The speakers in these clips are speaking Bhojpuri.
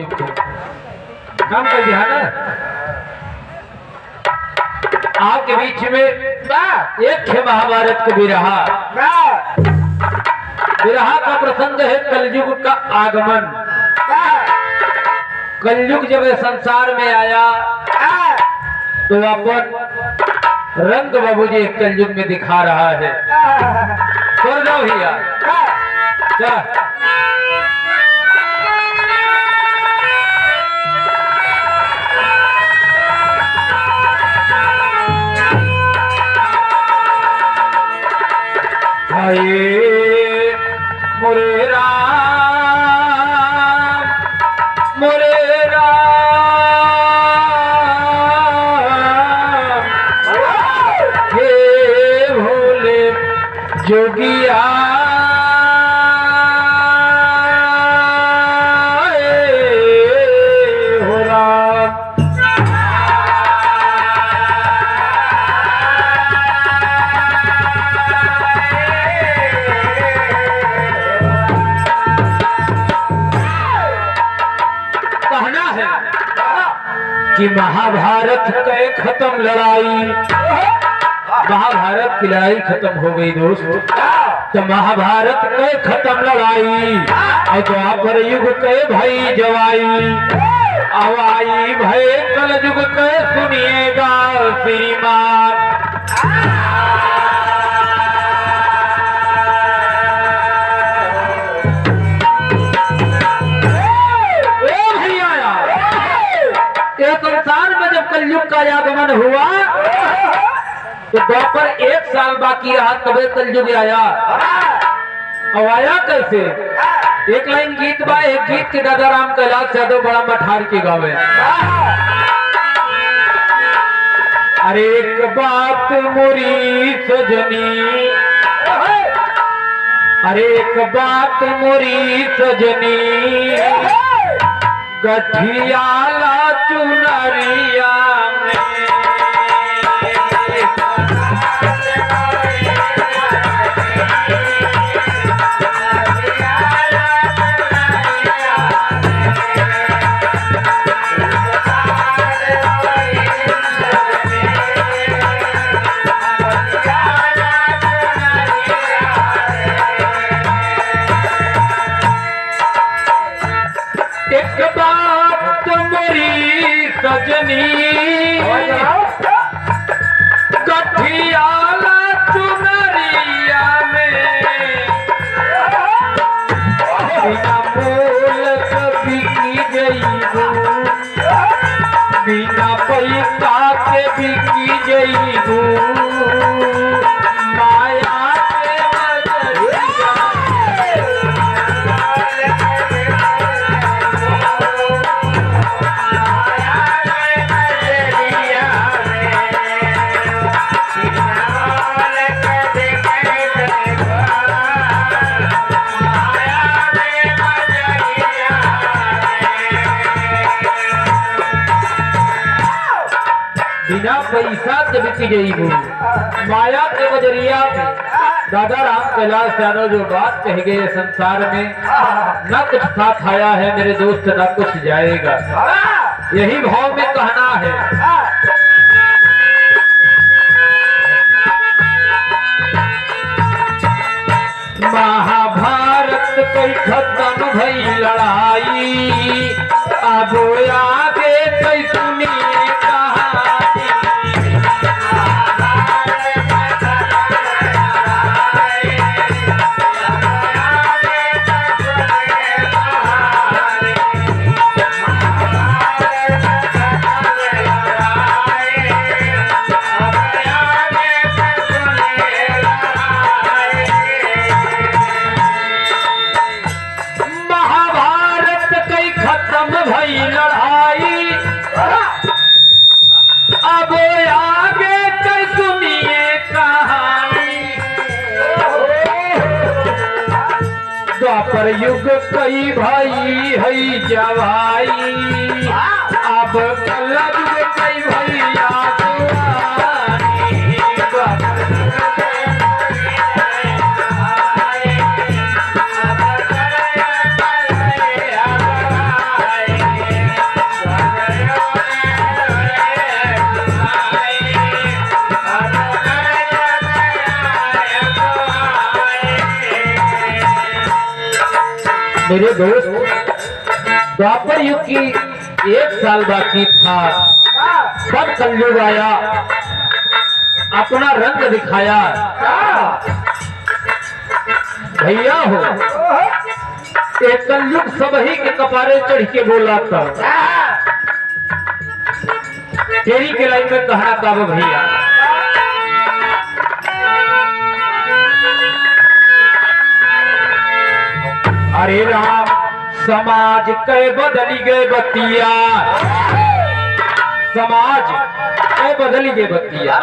काम कर दिया ना आपके बीच में एक है महाभारत का विरहा का प्रसंग है कलयुग का आगमन। कलयुग जब संसार में आया तो अपन रंग बाबूजी कलयुग में दिखा रहा है। छोड़ जाओ भैया चल मोरे राम हे भोले जोगिया हो राम। कि महाभारत के खत्म लड़ाई, महाभारत की लड़ाई खत्म हो गई दोस्त। तो महाभारत के खत्म लड़ाई और द्वापर युग के भाई जवाई अवाई भय कल युग के सुनिएगा श्रीमान। संसार में जब कलयुग का आगमन हुआ तो द्वापर 1 साल बाकी रहा तबे कलयुग आया। अब आया कैसे? एक लाइन गीत बा, एक गीत के दादा राम कैलाश यादव बड़ा मठार के गावे। अरे एक बात मोरी सजनी, अरे एक बात मोरी सजनी गठियाला चुनरिया में एक बात मोरी सजनी गठियाला चुनरिया में बिना मोल बिकी जइबू, बिना पैसा के बिकी जइबू माया बिना पैसा के बिकी जइबू माया के बजरिया में। दादा राम कैलाश यादव जो बात कह गए संसार में न कुछ साथ आया है मेरे दोस्त न कुछ जाएगा, यही भाव में कहना है। महाभारत कोई खत्म भई लड़ाई अब आगे कोई सुनिए लड़ाई अब आगे कई सुनिए कहानी। द्वापर युग कई भाई है जवाई अब कलयुग कई भैया मेरे दोस्त, द्वापर युग की 1 साल बाकी था, तब कलयुग आया, अपना रंग दिखाया। भैया हो, एक कलयुग सबही के कपारे चढ़ के बोला था, तेरी के लाइन में कहना था वो भैया। अरे राम समाज के बदली गए बतिया, समाज के बदली गए बतिया,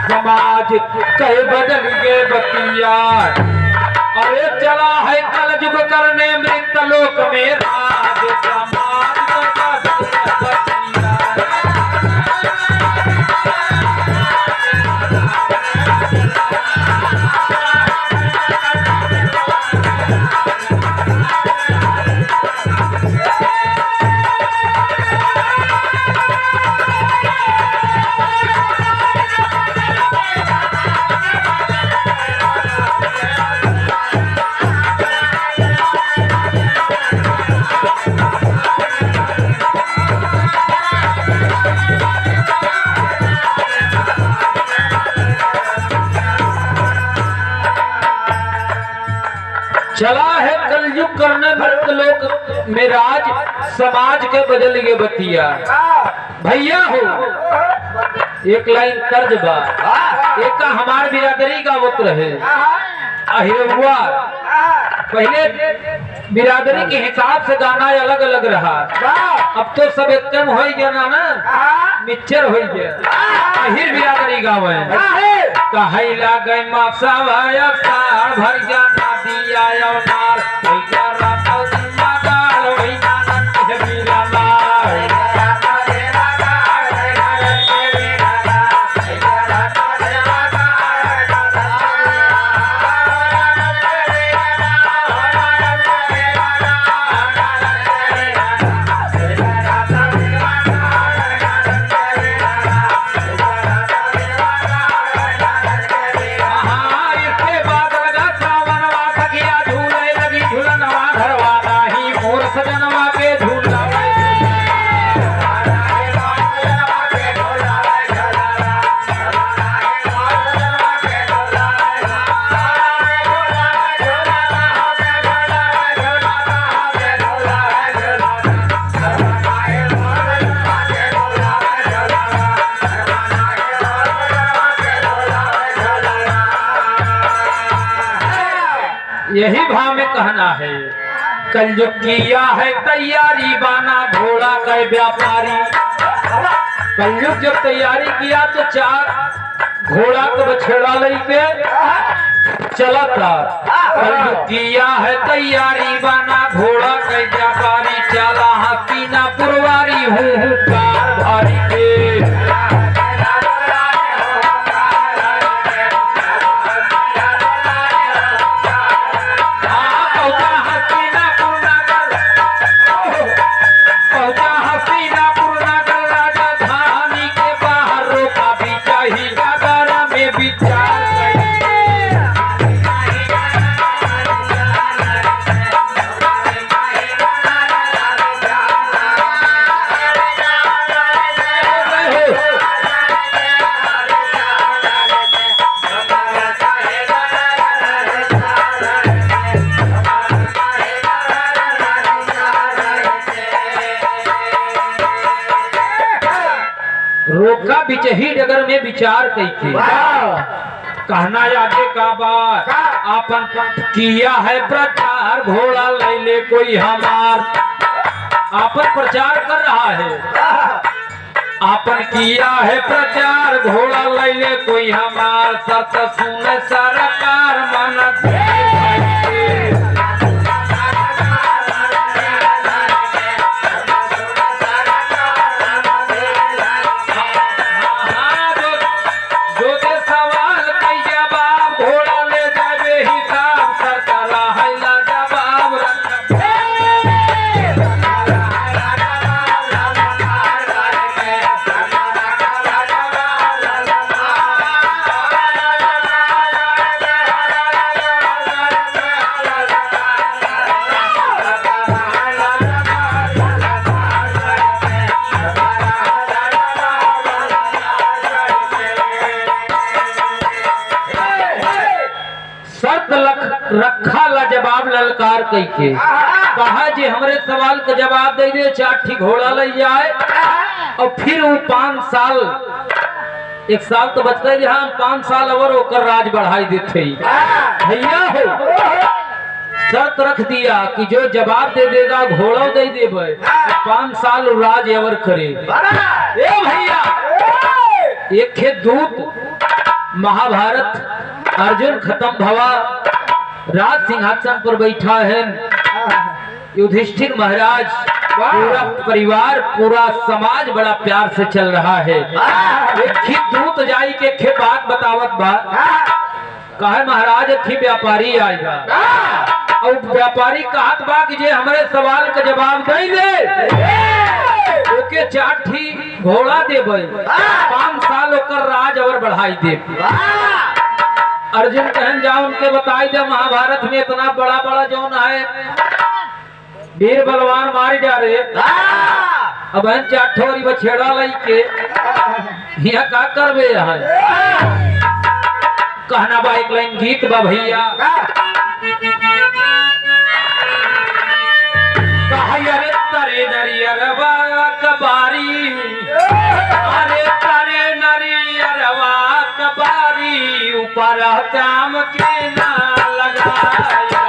समाज के बदली गए बतिया। अरे चला है कल युग करने मृत लोक में राज, समाज के बदली गए बतिया। चला है कलयुग करने मृत लोक में राज, समाज के बदल के बतिया। भैया हो, एक लाइन तर्ज बा, एक का हमार बिरादरी का वक्त रहे। अहिरुआ पहले बिरादरी के हिसाब से गाना अलग अलग रहा, अब तो सब एकदम हो गया ना, मिक्सचर हो गया। अहिर बिरादरी गावे कहला गए मासावाया सार भर गया नदिया और नार भैया रातो जिम्मा गाल भैया नंद है मीरा नार। यही भाव में कहना है, कलयुग किया है तैयारी बाना घोड़ा का व्यापारी। कलयुग जब तैयारी किया तो 4 घोड़ा को बछड़ा लेके चला था। कलयुग किया है तैयारी बाना घोड़ा का व्यापारी, चला हसीना पुरवारी हूँ कार भारी के। रोका बिचही डगर में विचार कई थे, कहना आगे का बात आपन किया है प्रचार, घोड़ा ले ले कोई हमार। आपन प्रचार कर रहा है, आपन किया है प्रचार, घोड़ा ले ले कोई हमार। सत सुन सरकार मन रखा ला जवाब ललकार कई के कहा जी हमरे सवाल का जवाब दे दे 4 ठीक घोड़ा ले जाए और फिर वो 5 साल 1 साल तो बचता है हम 5 साल और होकर राज बढ़ाई देते भैया हो शर्त रख दिया कि जो जवाब दे देगा घोड़ा दे दे 5 साल राज अवर करे ए भैया एक खे दूत महाभारत अर्जुन खत्म भवा राज सिंहासन पर बैठा है युधिष्ठिर महाराज पूरा परिवार पूरा समाज बड़ा प्यार से चल रहा है एक खी दूत जाई के खे बात बतावत बा कहे महाराज खी व्यापारी आएगा और व्यापारी कहत बा कि जे हमारे सवाल का जवाब दे दे ओके 4 ठीक घोड़ा देबे 5 साल होकर राज और बढ़ाई दे अर्जुन कहन जाओ उनके बताई दे महाभारत में इतना बड़ा बड़ा जौन है वीर बलवान मारे जा रहे अब 4 बछेड़ा लाई के यहाँ का करबे है कहना बा एक लाइन गीत बा भैया अरे तरे नरियरवा कबारी अरे तरे नरियरवा कबारी ऊपर चाम के ना लगाया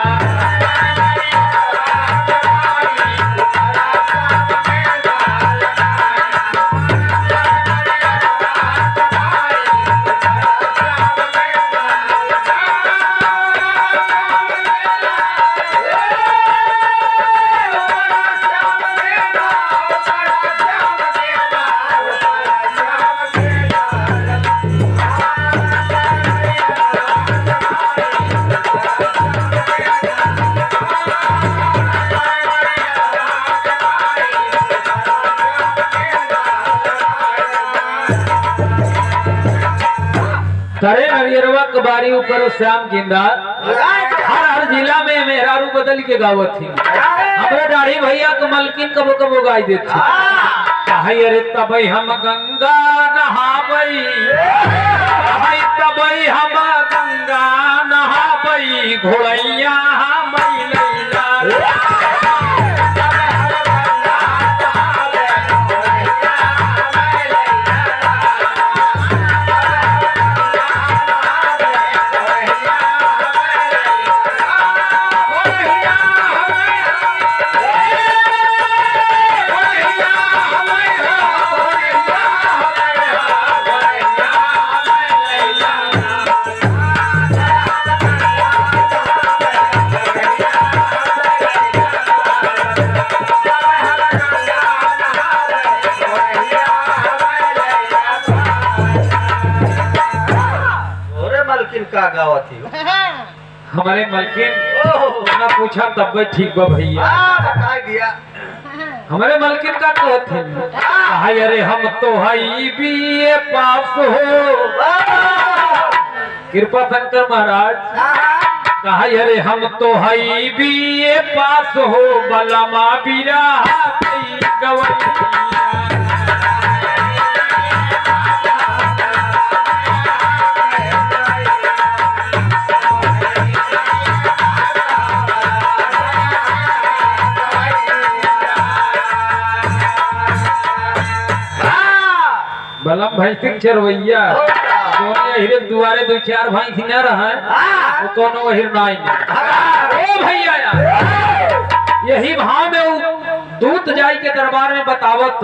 तरे नरियरवा कबारी ऊपर श्याम गेंदा हर जिला में मेहरारू बदल के गावत थी हमरे दाढ़ी भैया के मलकिन कबो कबो गाई देती अरे तबई हम गंगा नहाबई तबई हम गंगा नहाबई घोड़ैया का गावा थी हमारे मलकिन ना पूछा तब भी ठीक बा भैया बता दिया हमारे मलकिन का कहते हैं अरे हम तो हई बीए पास हो कृपा शंकर महाराज कहा अरे हम तो हई बीए पास हो बलमा बीरा गवैया बलम भाई सिंह चरवैया हिरन दुआरे 2-4 भाई थी ना रहा वो कोनो हिर नाई ओ भैया यही भाव में दूत जाई के दरबार में बतावत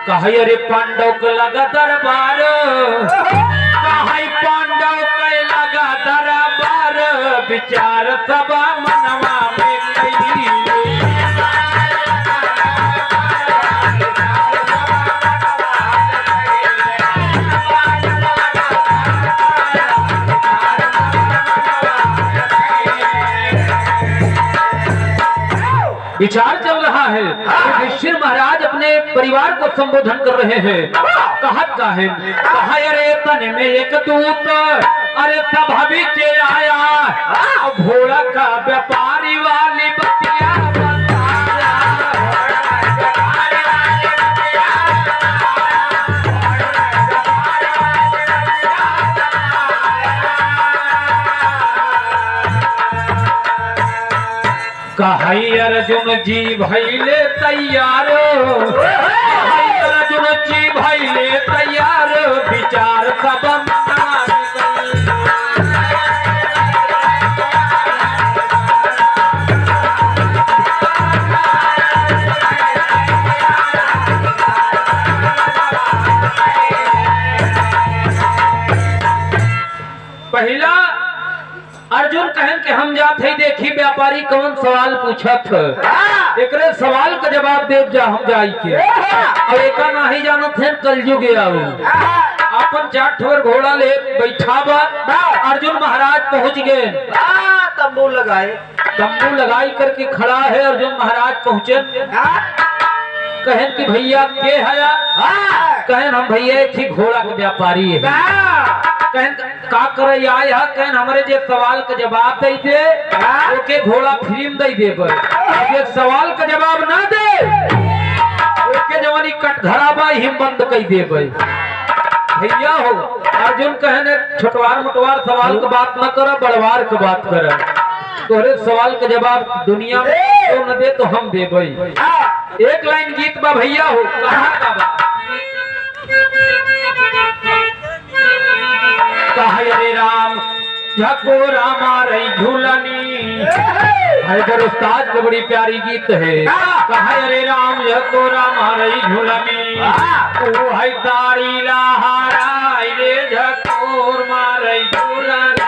कहे अरे पांडव के लगा दरबार कहे पांडव के लगा दरबार विचार सभा मनवा में कही विचार चल रहा है युधिष्ठिर महाराज अपने परिवार को संबोधन कर रहे हैं कहत का है कहा अरे तन में एक दूत अरे सभा बीच आया घोड़ा का व्यापारी वाली बतिया कहाई अर्जुन जी भैले तैयार, कहाई अर्जुन जी भैले तैयार, विचार सब मान गई। पहला अर्जुन कहन के हम जात है देखी व्यापारी कौन सवाल पूछत, एकरे सवाल का जवाब देव जा हम जाई के। और एका नहीं जानत है कलयुग आओ, अपन जाठवर घोड़ा ले बैठा बा। अर्जुन महाराज पहुंच गए, तंबू लगाए, तंबू लगाई करके खड़ा है। अर्जुन महाराज पहुंचे, कहन कि भैया के हया, कहन हम भैया थी घोड़ा के व्यापारी है। कहन का करे आया, कहन हमारे जे सवाल का जवाब दे दे ओके घोड़ा फ्री में दे देबे, जे सवाल का जवाब ना दे ओके जवानी कटघरा बा हिम बंद कर देबे। भैया हो अर्जुन कहने छोटवार मोटवार सवाल का बात ना कर, बड़वार का बात कर। तोरे सवाल का जवाब दुनिया में तो न दे तो हम देबे। एक लाइन गीत बा भैया हो, कहाँ का बा? हरे राम झकोरा मारे झूलनी, हैदर उस्ताद का बड़ी प्यारी गीत है। हरे राम झकोरा मारे झूलनी, ओ है तारी लहरा रे झकोर मारे झूलनी।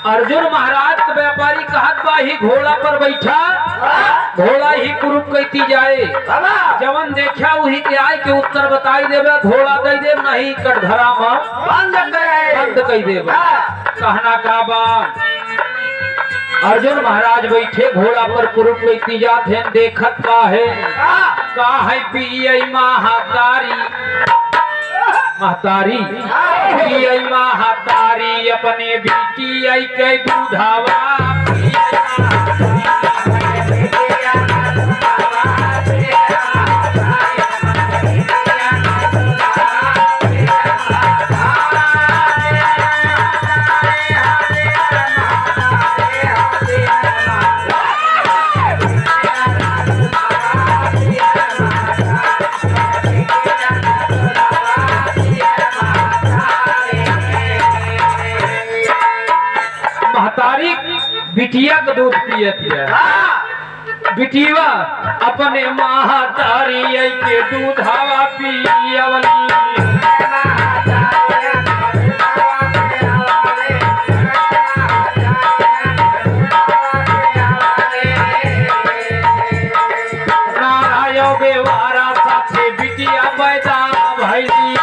अर्जुन महाराज के व्यापारी कहत बा ही घोड़ा पर बैठा, घोड़ा ही कुरूप कहती जाए, जवन देखा वही के आय के उत्तर बताई देवे। घोड़ा दे देव नहीं कटघरा में बंद कह देवे। कहना का बा अर्जुन महाराज बैठे घोड़ा पर कुरूप कहती जाते, देखत बा है का है पियई महातारी, महतारी पियई महतारी अपने बेटी आई के दूधावा। बिटिया का दूध पियती है, बिटिया अपने महतारी के दूधावा पियवली। नारायण बेवारा साथे बिटिया पैदा भैली,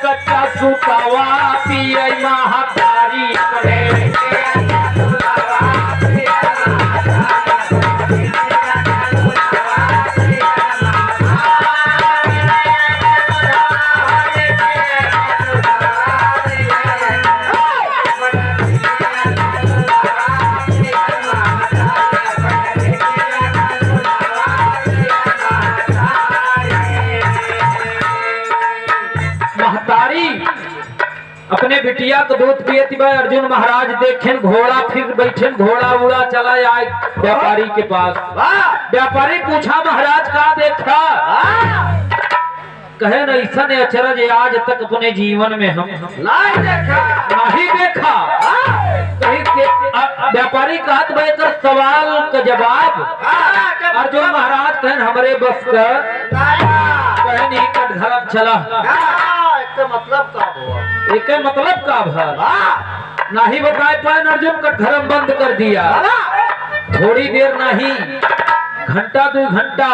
कच्चा सुतावा पियई महतारी करे। महतारी अपने बिटिया को दूध पियती बा। अर्जुन महाराज देखें घोड़ा, फिर बैठे घोड़ा उड़ा चला आए व्यापारी के पास। व्यापारी पूछा महाराज का देखा, कहे न ऐसा ने अचरज आज तक अपने जीवन में हम नहीं देखा। नहीं देखा। कहीं के व्यापारी कहत भाई कर सवाल का जवाब अर्जुन महाराज कहन हमरे बस कर कहे नहीं कटघरम चला। इसका मतलब क्या हुआ? एक मतलब का भर नहीं बताए पाए अर्जुन कटघरम बंद कर दिया। थोड़ी देर नहीं घंटा 2 घंटा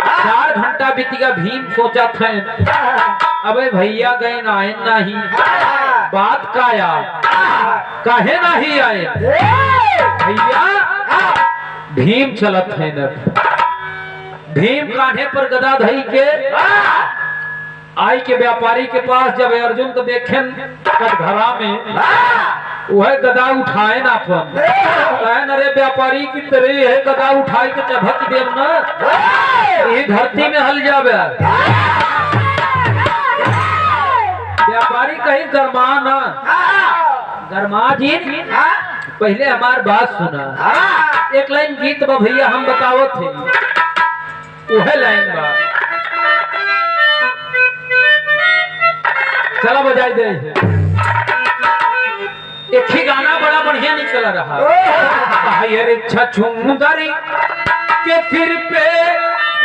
4 घंटा बीत गया। भीम सोचा था अबे भैया गए ना आए नहीं बात का यार काहे नहीं आए भैया। भीम चलत है न भीम कान्हे पर गदा धई के आई के व्यापारी के पास जब अर्जुन को देखें कटघरा में वह गदा उठाए ना अपन अरे व्यापारी की तरह है गदा उठाई के चभक देव न ये धरती में हल जावे। व्यापारी कहीं गरमा ना गरमा जी पहले हमार बात सुना। एक लाइन गीत बा भैया हम बतावत थे वह लाइन बा चला बजाई दे। एक ही गाना बड़ा बढ़िया निकल रहा रे छछुंदरी के सिर पे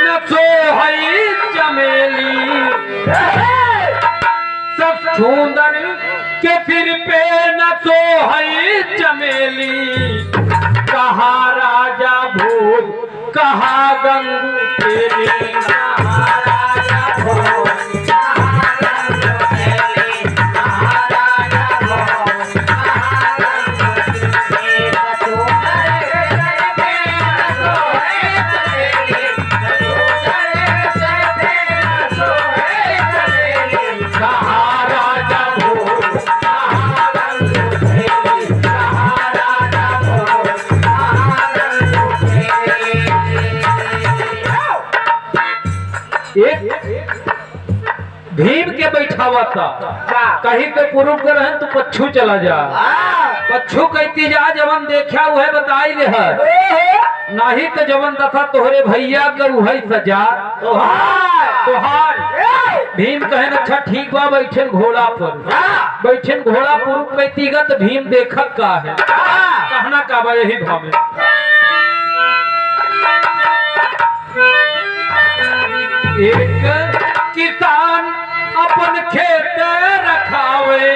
न सोहई चमेली सब छुंदर के सिर पे न सोहई चमेली। कहा राजा भूत कहा गंगू तेरी कहा राजा भूत भीम के बैठावा था कहीं पे पूर्व कर तो पच्छू चला जा। पच्छू कहती जा जवन देखा वह बताई ले नहीं तो जवन दशा तोहरे भैया कर वही सजा तोहार। भीम कहन अच्छा ठीक बा बैठन घोड़ा पर बैठन घोड़ा पूर्व कहती तो भीम देखत का है कहना का बा यही भाव में एक किसान अपन खेत रखावे।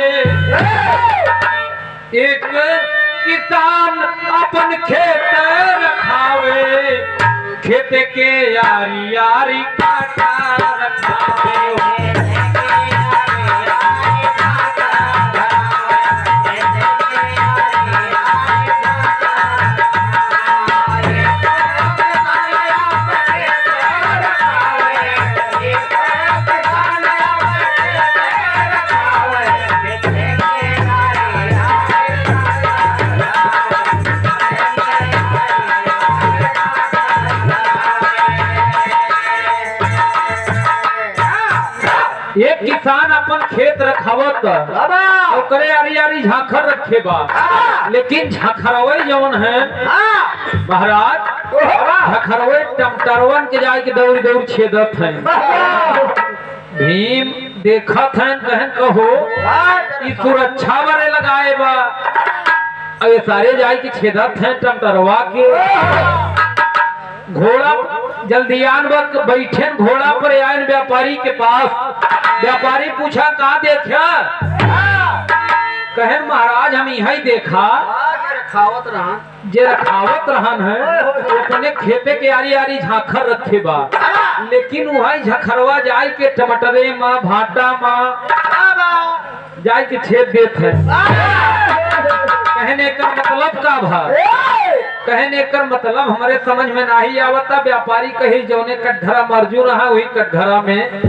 एक किसान अपन खेत रखावे खेत के यारी यारी काटा रखावे। एक किसान अपन खेत रखावत ओकरे आरी आरी झांखर रखे बा लेकिन झांखरवे जवन है महाराज झांखरवे टमटरवन के जाके दौड़ दौड़ छेदत है। भीम देखत है कहन कहो ई सुरक्षा बरे लगाए बा अबे सारे जाए के छेदत है टमटरवा के। घोड़ा जल्दियान वक्त बैठे घोड़ा पर आये व्यापारी के पास। व्यापारी पूछा का देखा कहन महाराज हम यही देखा जे रखावत रहन है अपने खेते के आरी आरी झांखर रखे बा लेकिन वही झखरवा जाय के टमाटरे माँ भाटा माँ जाय के छेद देत है। कहने का मतलब का भा कहने का मतलब हमारे समझ में नहीं आवता। व्यापारी कही जौने कटघरा मर्जू रहा वही कटघरा में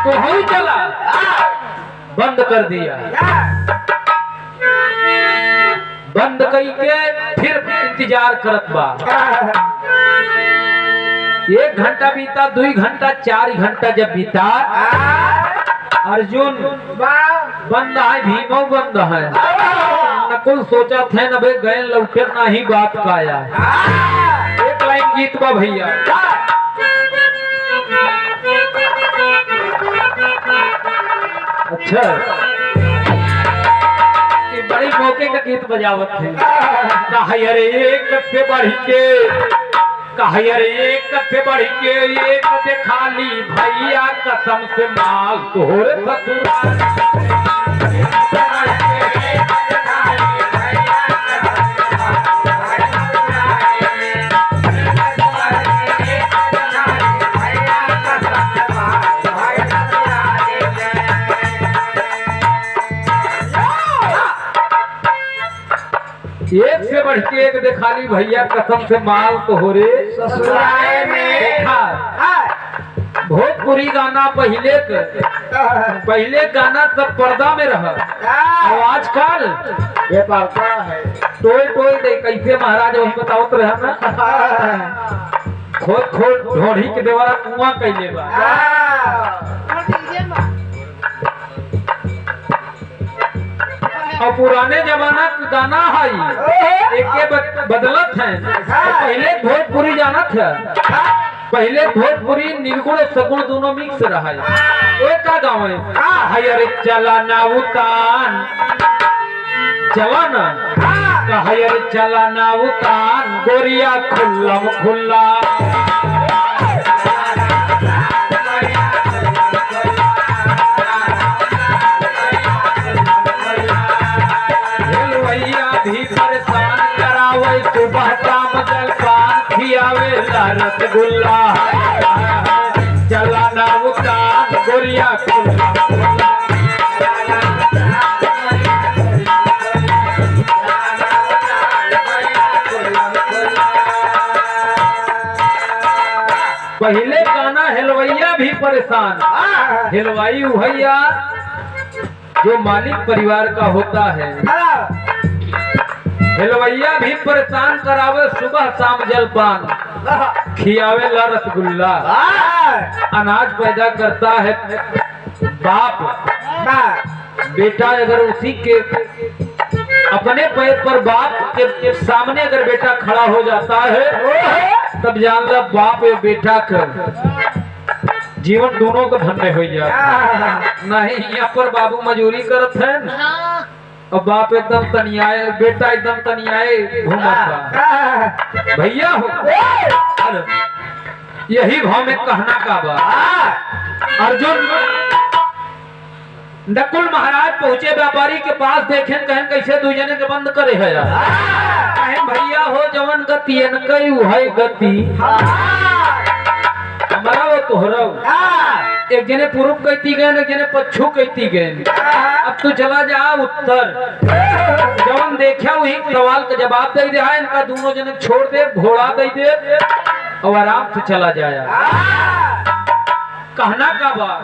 तो हो चला बंद कर दिया। बंद करके फिर इंतजार करत बा। 1 घंटा बीता 2 घंटा 4 घंटा जब बीता अर्जुन बंद है भीमो बंद है नकुल सोचा थे न भाई गए लौटे ना ही बात का आया। एक लाइन गीत बा भैया अच्छा ये बड़ी मौके का गीत बजावत थे कहरे एक पे बढ़ के कहरे एक पे बढ़ के एक देखा ली भैया कसम से माल तोहरे ससुराल एक से बढ़ के एक दिखाली भैया कसम से माल तो हो रे ससुराल में देखा भोजपुरी गाना पहले गाना सब पर्दा में रहा और आजकल ये पड़ता है टोई टोई दे कैसे महाराज वही बताओ तो रहा ना खोद खोद ढोढ़ी के देवारा कुआं कैले बा और पुराने जमाना का गाना है एक बदलत है पहले भोजपुरी जाना था पहले भोजपुरी निर्गुण सगुण दोनों मिक्स रहा है एक का गाँव है अरे चला ना उतान चला ना अरे चला ना उतान गोरिया खुल्लम खुल्ला भी परेशान करावे सुबह शाम जलपान खियावे रसगुल्ला चला ना उतान गोरिया खुल्ला पहले गाना हिलवैया भी परेशान हिलवाई भैया जो मालिक परिवार का होता है हिलवैया भी परेशान करावे सुबह शाम जलपान खियावे ला रसगुल्ला अनाज पैदा करता है बाप बेटा अगर उसी के अपने पैर पर बाप के सामने अगर बेटा खड़ा हो जाता है तब जान ला बाप या बेटा कर जीवन दोनों को धन्य हो जाता नहीं यहाँ पर बाबू मजूरी करत है और बाप एकदम तनियाए बेटा एकदम तनियाए घूमता भैया हो यही भाव में कहना का बा अर्जुन नकुल महाराज पहुंचे व्यापारी के पास देखे कहन कैसे दू जने के बंद करे है भैया हो जवन गति कई है गति हमारा वो तोहरा एक जने पूर्व कहती गए एक जने पच्छू कहती गए अब तू चला जा उत्तर जवन देखा वही सवाल का जवाब दे दे इनका दोनों जने छोड़ दे घोड़ा दे दे और आराम से चला जाया कहना का बात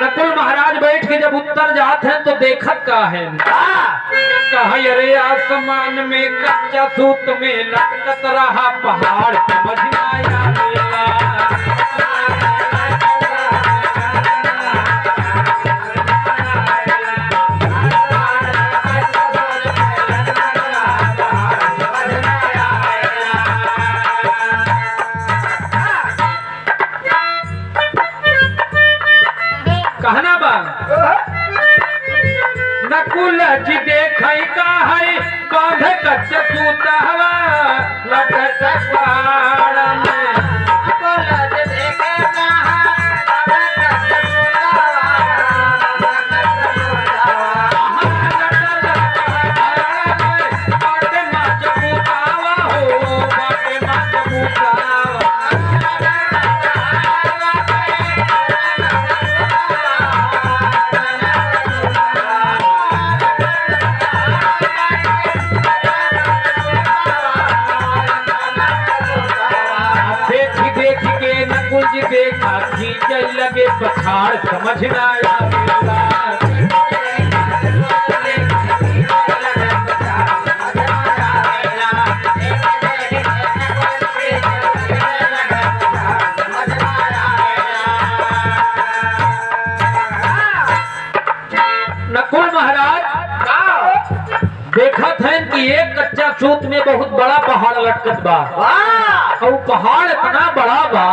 नकुल महाराज बैठ के जब उत्तर जाते हैं तो देखत का है कहा अरे आसमान में कच्चा सूत में लटकत रहा पहाड़ समझ ना आया कहना बा नकुल जी देखई का है बांध कच्चा सूता हवा लटक पहाड़ में नकुल जी देखे का है बांध कच्चा सूता बाटे माच पूतावा हो बाटे माच पूतावा देखा खींचे लगे पछाड़ समझ ना आया नकुल महाराज देखा था कि एक कच्चा सूत में बहुत बड़ा पहाड़ लटकत बा और पहाड़ इतना बड़ा बा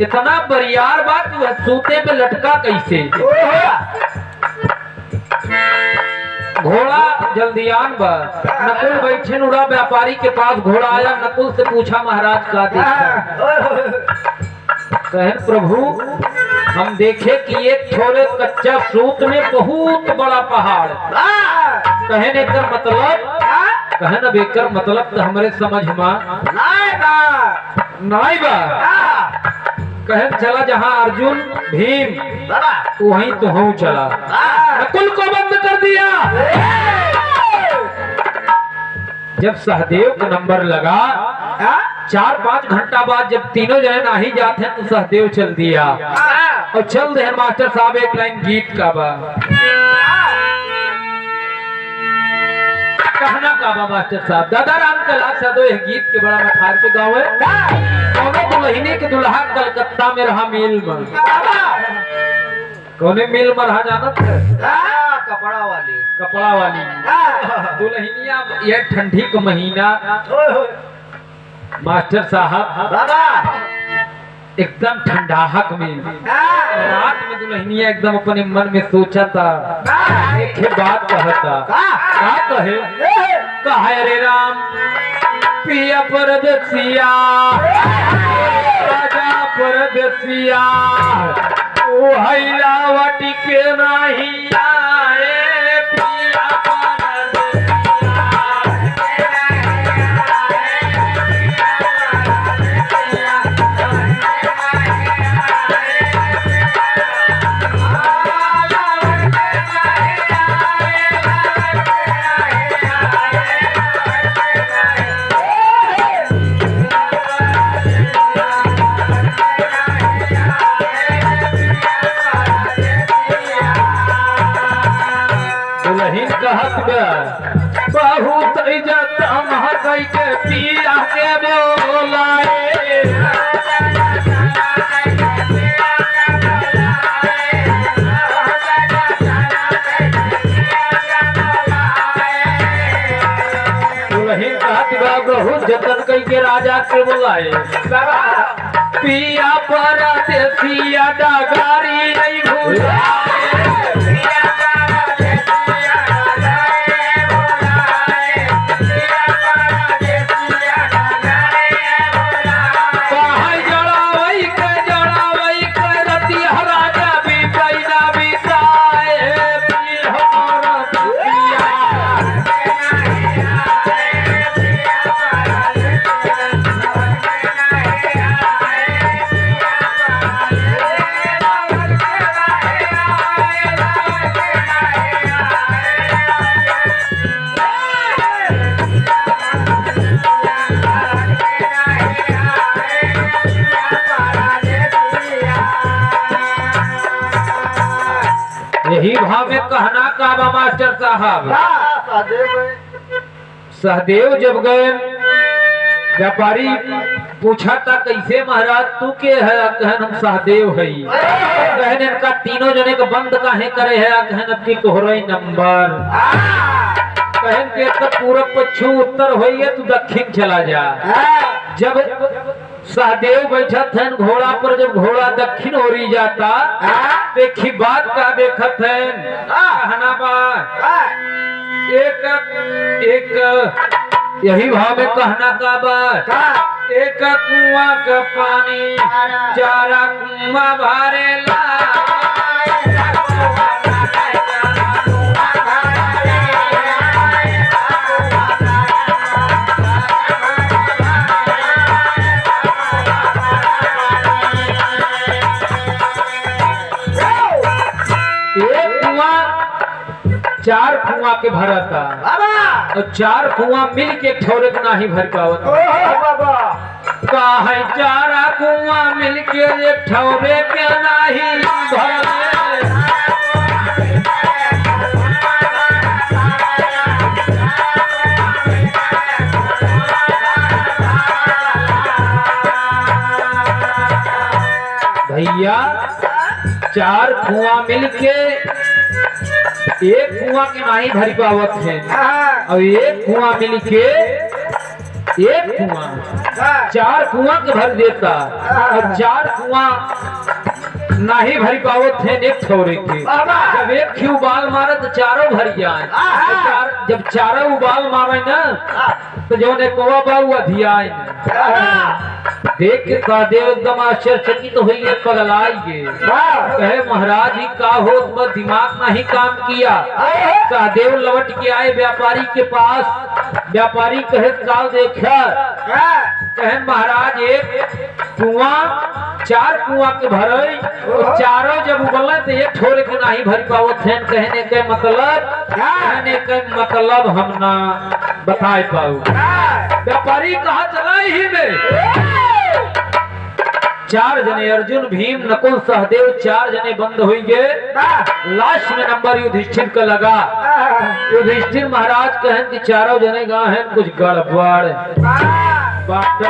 इतना बरियार बात जो है सूते पे लटका कैसे। घोड़ा जल्दियान बा। नकुल बैठे उड़ा व्यापारी के पास घोड़ा आया। नकुल से पूछा महाराज का देखा। कहन प्रभु हम देखे कि एक थोड़े कच्चा सूत में बहुत बड़ा पहाड़। कहन एक मतलब कहन अब एक मतलब तो हमारे समझ में नहीं बा। कहन चला जहाँ अर्जुन भीम वहीं तो हूँ चला। नकुल को बंद कर दिया। जब सहदेव का नंबर लगा 4-5 घंटा बाद जब तीनों जने नहीं जाते हैं तो सहदेव चल दिया और चल रहे मास्टर साहब एक लाइन गीत का बा। कहना का बा मास्टर साहब दादा राम कला सदो यह गीत के बड़ा मठार के गाँव है। दुल्हने के दुल्हा कलकत्ता में रहा मिल में। कौने मिल में रहा जानत है? कपड़ा वाली दुल्हनिया। यह ठंडी का महीना मास्टर साहब एकदम ठंडाहक में रात में दुल्हनिया एकदम अपने मन में सोचा था। एक बात कहता क्या कहे रे राम पिया परदेसिया राजा परदेसिया ओ हैलावटी के नहीं आए पिया बहुत इज्जत महकई के पिया के बोलाए। बहुत जतन कई के राजा के बुलाए। पिया परदेसिया डगारी नहीं भूलाए। यही भाव में कहना का बा मास्टर साहब। सहदेव जब गए व्यापारी पूछा था कैसे महाराज तू के है? कहन हम सहदेव है। कहन इनका तीनों जने का बंद काहे करे है? कहन अब की तोहरे नंबर। कहन के तो पूरब पश्चिम उत्तर होइए तू दक्षिण चला जा। जब सहदेव बैठा थे घोड़ा पर, जब घोड़ा दक्षिण हो रही जाता देखी बात का देखत है। कहना बात एक यही भाव में कहना का बात। एक कुआं का पानी चारा कुआं भरेला। चार कुआं के भरता और चार कुआं मिल के ठोरे को नहीं भर पावत। काहे चारा कुआं मिल के ठोरे के नहीं भर। भैया चार कुआं मिल के एक कुआं के नहीं भरी पावत है और एक कुआं मिल के एक कुआं 4 कुआं के भर देता और 4 कुआं नहीं भरी पावत थे एक छोरे के। जब एक ही उबाल मारे तो चारों भर जाए। जब चारों उबाल मारे ना तो जो ने कोवा बाऊ अधियाए देख के सहदेव एकदम आश्चर्यचकित तो हुई पगलाइए। कहे महाराज ही का हो तुम्हारा दिमाग नहीं काम किया। सहदेव लौट के आए व्यापारी के पास। व्यापारी कहे काल देखा। कहे महाराज एक कुआं 4 कुआं के भरे चारों जब उबले तो एक छोरे के नहीं भर पाओ थे। कहने के मतलब हम ना बताए पाऊ। व्यापारी कहा चला ही में 4 जने अर्जुन भीम नकुल सहदेव 4 जने बंद हुई गए। लास्ट में नंबर युधिष्ठिर का लगा। युधिष्ठिर महाराज कहन कि चारों जने गा हैं कुछ गड़बड़ बात।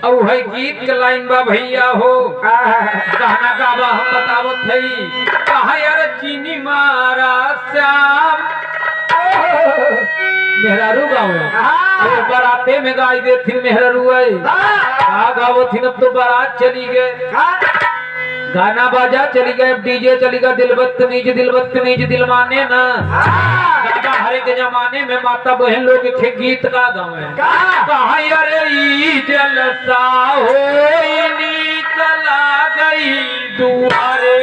अब है गीत के लाइन बा भैया हो कहना का बा हम बतावत थई। कहा यार चीनी मारा श्याम मेहरारू गाँव बराते में गाई दे थी मेहरारू गावो थी। अब तो बारात चली गए गाना बाजा चली गए डीजे चली गया। दिल बदतमीज दिल माने ना। हरे के जमाने में माता बहन लोग के गीत का गावे। कहा अरे जलसा हो निकला गई दुआरे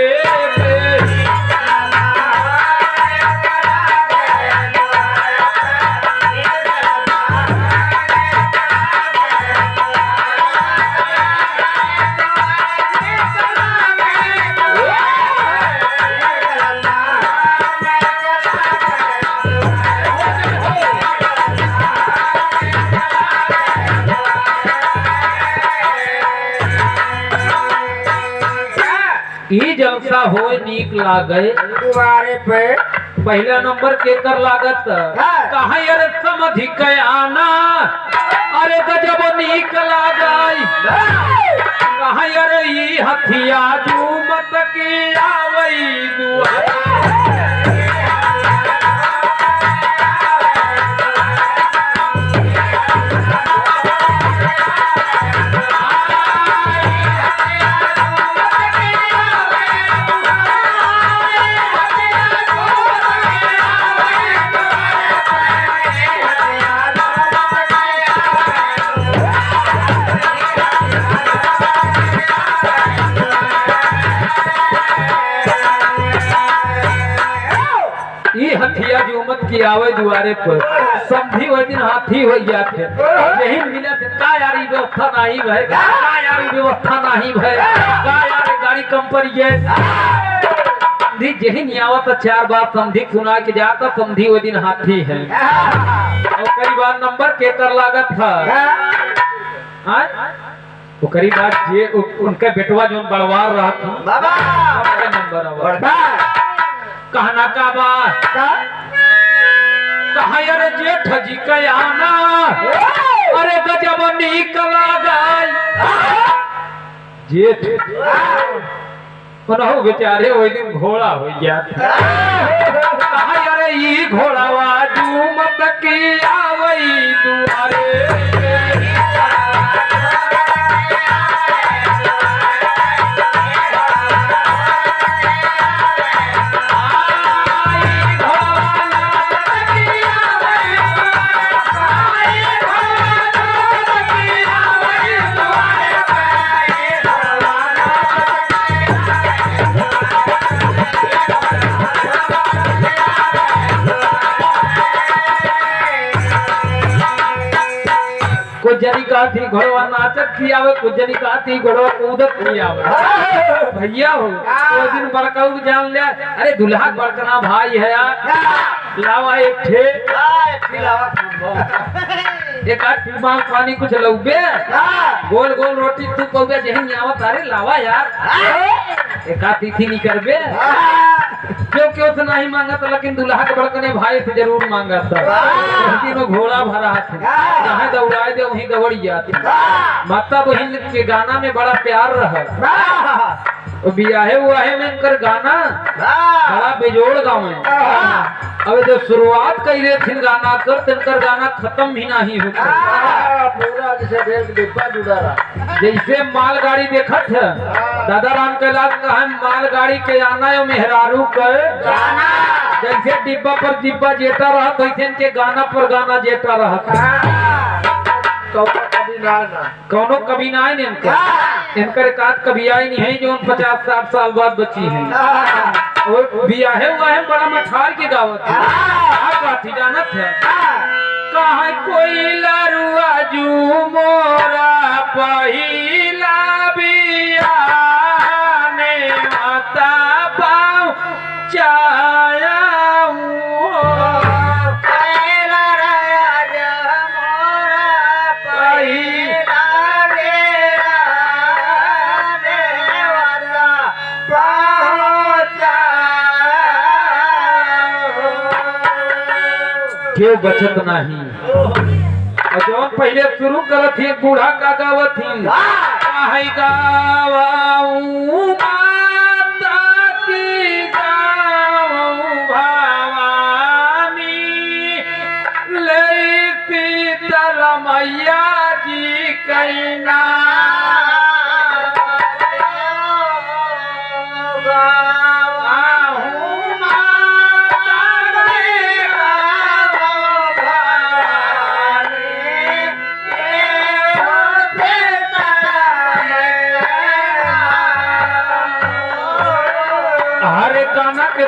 जलसा हो नीक लागे दुआरे पे पहला नंबर के कर लागत। कहा यार समझी के आना अरे गजब नीक लागई। कहा यार ई हथिया झूमत की आवई दुआरे हथिया जुमत की आवे दुआरे पर समझी वही दिन हाथी हो जाते। यही मिलत का यारी व्यवस्था नहीं भय का यारी व्यवस्था नहीं भय का यार गाड़ी कम पर ये समझी यही नहीं आवत 4 बार समझी सुना के जाता समझी वही दिन हाथी है। और कई बार नंबर के कर लागत था वो कई बार ये उनके बेटवा जो बड़वार रहा था बाबा नंबर कहना का बात कहा यार जेठ जी कयाना अरे गजब नीक लागई। जेठ मनहु बेचारे वही दिन घोड़ा हो गया। कहा यार ई घोड़ावा झूमत की आवई दुआरे जनी का थी घोड़वा नाचत थी आवे कुछ जनी का थी घोड़वा कूदत थी आवे। भैया हो वो दिन बड़काऊ जान लिया। अरे दुल्हा बड़कना भाई है यार लावा एक ठे एक मांग पानी कुछ लौबे गोल गोल रोटी तू कहबे जही आवत। अरे लावा यार एक तिथि नहीं करबे क्यों तो नहीं मांगत लेकिन दुल्हा के बड़कने भाई से जरूर मांगत। में घोड़ा भरा था जहाँ दौड़ाए दे वहीं दौड़ जाती। माता बहन के गाना में बड़ा प्यार रहा। वो बियाहे हुआ है में इनकर गाना बड़ा बेजोड़ गाँव है। अब जब शुरुआत कई थी गाना कर तिनकर गाना खत्म ही नहीं होता। पूरा जैसे रेल का डिब्बा जुड़ा रहा। जैसे मालगाड़ी देखत है दादा राम कैलाश का है मालगाड़ी के आना है मेहरारू कर जैसे डिब्बा पर डिब्बा जेता रहा वैसे इनके गाना पर गाना जेता रहा। कौनो कभी ना है इनका इनकर एकाध कभी आई नहीं है जो 50-60 साल बाद बची है। और बियाहे हुआ है बड़ा मठार की दावत है। काठी जानत है कहा कोई लरुआ जू मोरा पहिला बिया ने माता पाऊ चाया क्यों बचत नहीं और जौन पहले शुरू करत थी बूढ़ा का गावत थी काहे गावाऊं माता की गावाऊं भवानी ले शीतल मैया जी कैना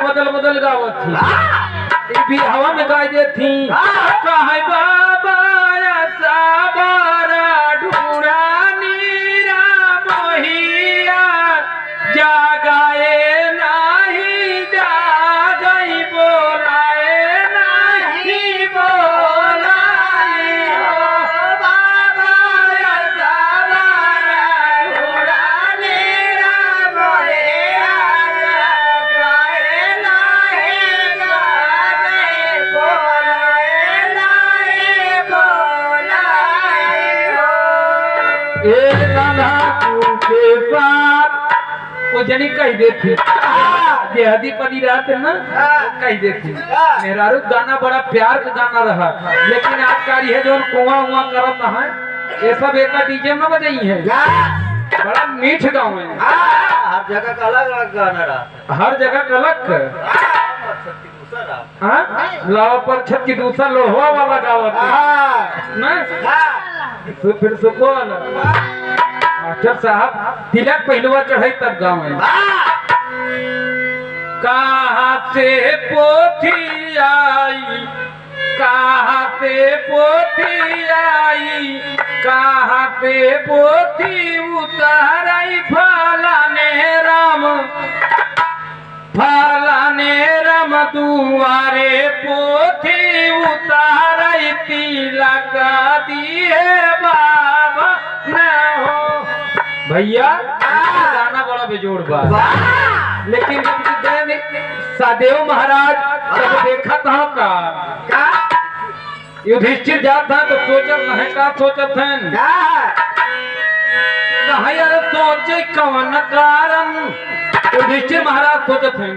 बदल बदल गावत थी भी हवा में गाय दे थी कहे बाबा साबारा ढूंढा नीरा मोहिया जागाए नहीं जागई बोलाए नहीं बोलाई हो बाबा साबारा ढूंढा नीरा मोहिया जनी कही देती देहदी पदी रात है ना कही देती मेहरारू गाना बड़ा प्यार का गाना रहा लेकिन आज कारी है जो कुआं उआ करत है ये सब एक डीजे में बजाई है बड़ा मीठ गाँव है। हर जगह का अलग अलग गाना रहा। हर जगह का अलग लाव पर छत की दूसरा लोहवा वाला गावत है फिर सुबह मास्टर साहब तिलक पहलुआ चढ़ाई तब गाँव है। कहाँ से पोथी आई कहाँ से पोथी आई कहाँ से पोथी उताराई फलाने राम दुआरे पोथी उताराई तिलक दिए बाबा न हो। भैया गाना बड़ा बेजोड़ बा लेकिन सादेव महाराज जब देखा था का युधिष्ठिर जात था तो सोचत नहीं का सोचत है यार सोचे कवन कारण युधिष्ठिर महाराज सोचत हैं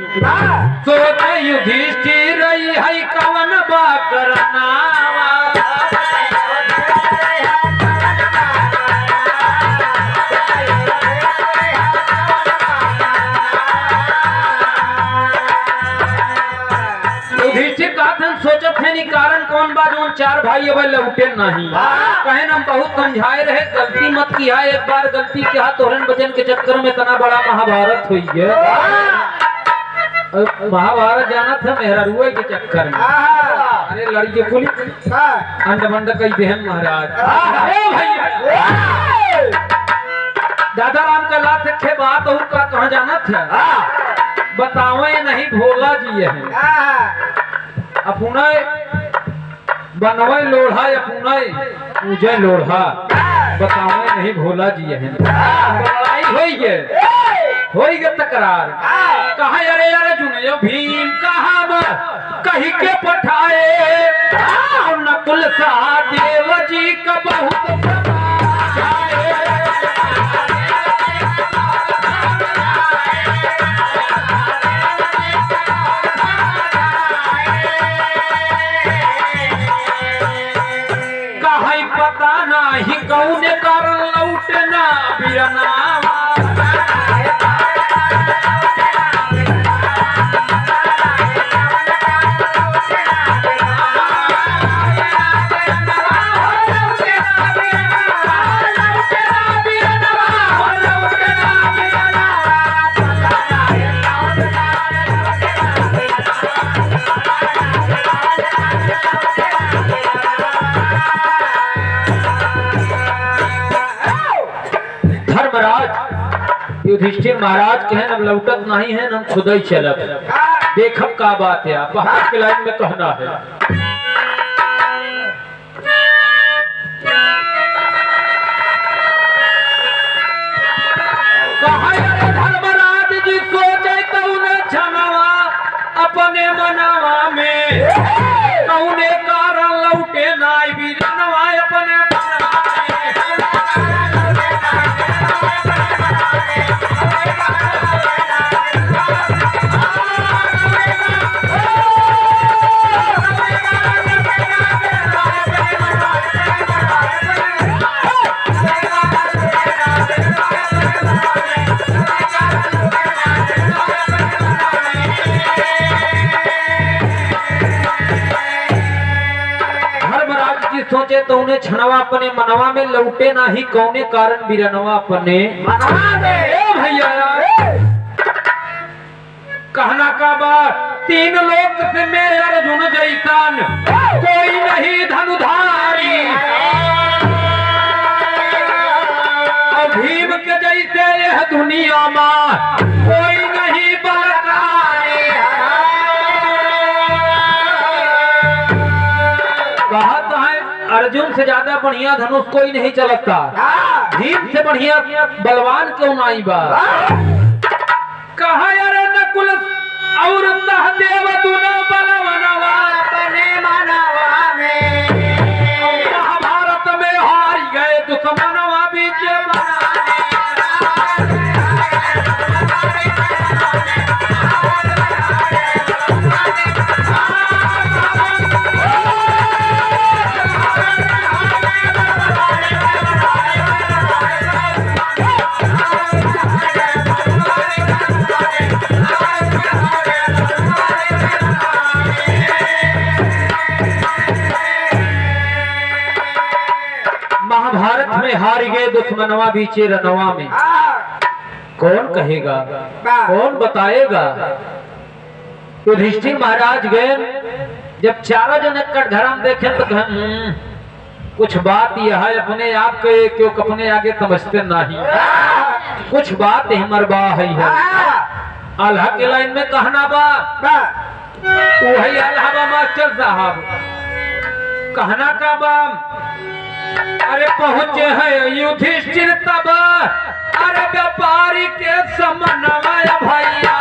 सोचे युधिष्ठिर रही है कवन बा करना सोचत है नी कारण कौन बा जो चार भाई अब लौटे नहीं कहे हम बहुत समझाए रहे गलती मत किया एक बार गलती किया तोरन बचन के चक्कर में इतना बड़ा महाभारत हुई है। महाभारत जाना था मेहरारुआ के चक्कर में अरे लड़के पुलिस अंड मंड कई देहन महाराज दादा राम का लात थे बात और का कहाँ जाना था बतावे नहीं भोला जी है अपना बनवे लोढ़ा अपना पूजे लोढ़ा बतावे नहीं भोला जी है लड़ाई होई गे तकरार कहा अरे यार जुनियो भीम कहा कही के पठाए नकुल सहदेव जी का बहुत पता नाही कौन कारण लौटना बिरनावा युधिष्ठिर महाराज कहें हम लौटत नहीं है हम खुद ही चलब देखब का बात है पहाड़ के लाइन में कहना है धर्मराज जी सोचे कौने छनवा अपने मनावा में कौने कारण लौटे नाई बीरनवा अपने सोचे तो उन्हें छनवा अपने मनवा में लौटे ना ही कौने कारण बिरनवा अपने मनवा में भैया कहना का बात तीन लोक से में अर्जुन जैसन कोई नहीं धनुधारी और भीम के जैसे यह दुनिया में कोई नहीं बलकारी कहता है अर्जुन से ज्यादा बढ़िया धनुष कोई नहीं चलता भीम से बढ़िया बलवान क्यों नहीं बा कहा यार नकुल और सहदेव दोनों बलवानवा अपने मनवा में महाभारत में हार गए दुश्मनवा बीच महाभारत में हार गए दुश्मनवा बीचे रनवा में कौन कहेगा कौन बताएगा युधिष्ठिर महाराज गए जब चारों जन कटघराम देखे तो कहें कुछ बात यह है अपने आप के क्यों अपने आगे समझते नहीं कुछ बात हमार बा है अल्लाह के लाइन में कहना बा वही अल्लाह बा मास्टर साहब कहना का बा अरे पहुंचे है युधिष्ठिर तब अरे व्यापारी के समन्वय भैया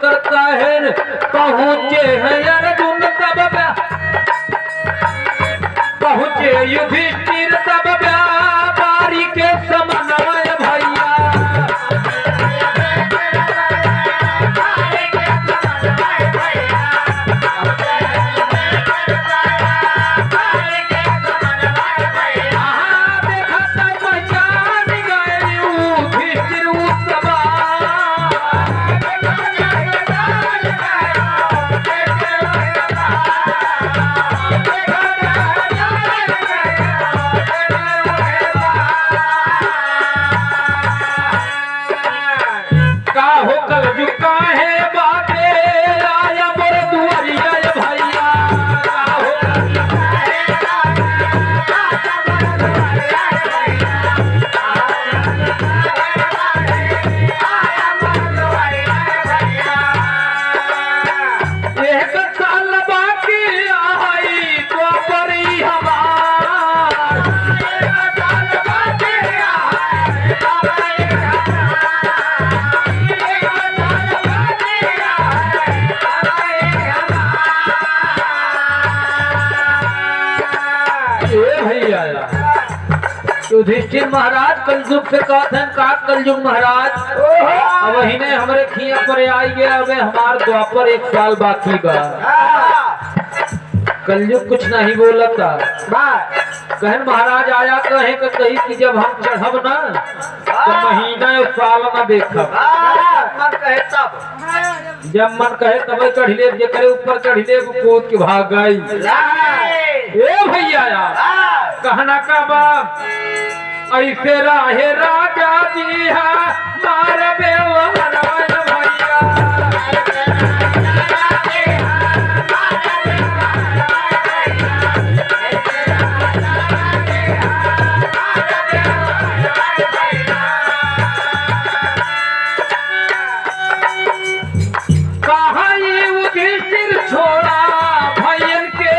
करता है पहुंचे है अर्जुन तब पहुंचे युधिष्ठिर तब व्यापारी के समन्वय भैया एक साल बाकी आई युधिष्ठिर महाराज कलयुग से कहते हैं का कलयुग महाराज अब वही ने हमारे खिया पर आई गया। अब हमार द्वापर 1 साल बाकी बा। कलयुग कुछ नहीं बोलता। कहन महाराज आया कहे कि कही कि जब हम चढ़ब ना तो महीना 1 साल न देखब। मन कहे तब जब मन कहे तब चढ़ ले जे करे ऊपर चढ़ ले कूद के भाग गई। ए भैया यार कहना का बाप ऐसे राहे राजा जी है मार बेवनारायण भैया। कहाँ ये युधिष्ठिर छोड़ा भैयन के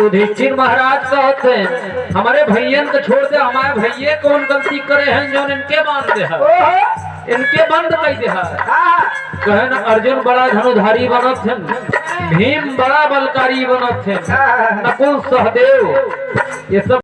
युधिष्ठिर महाराज कहते हैं हमारे भैयन को छोड़ दे। हमारे भैये कौन गलती करे हैं जो इनके बांधते हैं इनके बंद कई दे। कहन अर्जुन बड़ा धनुधारी बनत है, भीम बड़ा बलकारी बनत है, नकुल सहदेव ये सब